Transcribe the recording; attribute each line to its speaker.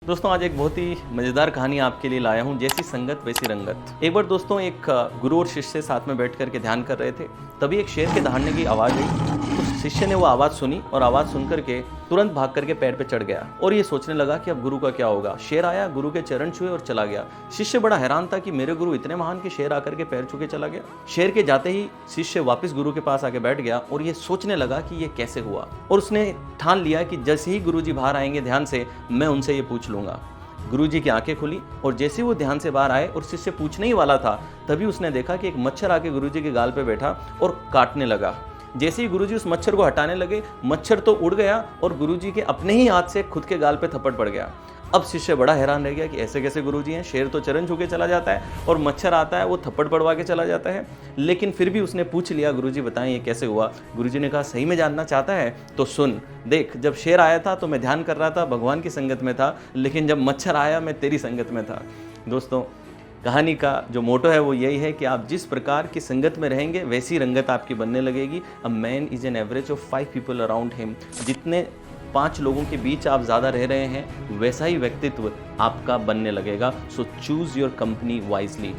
Speaker 1: दोस्तों आज एक बहुत ही मज़ेदार कहानी आपके लिए लाया हूँ। जैसी संगत वैसी रंगत। एक बार दोस्तों एक गुरु और शिष्य साथ में बैठ करके ध्यान कर रहे थे। तभी एक शेर के दहाड़ने की आवाज़ आई। तो शिष्य ने वो आवाज़ सुनी और आवाज़ सुन करके तुरंत भाग करके पैर पे चढ़ गया और ये सोचने लगा कि अब गुरु का क्या होगा। शेर आया, गुरु के चरण छुए और चला गया। शिष्य बड़ा हैरान था कि मेरे गुरु इतने महान कि शेर आकर के पैर छू के चला गया। शेर के जाते ही शिष्य वापस गुरु के पास आके बैठ गया और ये सोचने लगा कि ये कैसे हुआ। और उसने ठान लिया कि जैसे ही गुरु जी बाहर आएंगे ध्यान से, मैं उनसे ये पूछ लूंगा। गुरुजी की आंखें खुली और जैसे वो ध्यान से बाहर आए और शिष्य पूछने ही वाला था, तभी उसने देखा कि एक मच्छर आके गुरुजी के गाल पे बैठा और काटने लगा। जैसे ही गुरुजी उस मच्छर को हटाने लगे, मच्छर तो उड़ गया और गुरुजी के अपने ही हाथ से खुद के गाल पे थप्पड़ पड़ गया। अब शिष्य बड़ा हैरान रह गया कि ऐसे कैसे गुरुजी हैं। शेर तो चरण छू के चला जाता है और मच्छर आता है वो थप्पड़ पड़वा के चला जाता है। लेकिन फिर भी उसने पूछ लिया, गुरुजी बताएं ये कैसे हुआ। गुरुजी ने कहा सही में जानना चाहता है तो सुन, देख जब शेर आया था तो मैं ध्यान कर रहा था, भगवान की संगत में था, लेकिन जब मच्छर आया मैं तेरी संगत में था। दोस्तों कहानी का जो मोटो है वो यही है कि आप जिस प्रकार की संगत में रहेंगे वैसी रंगत आपकी बनने लगेगी। A man is an average of 5 people around him. जितने 5 लोगों के बीच आप ज़्यादा रह रहे हैं वैसा ही व्यक्तित्व आपका बनने लगेगा। सो चूज़ योर कंपनी वाइजली।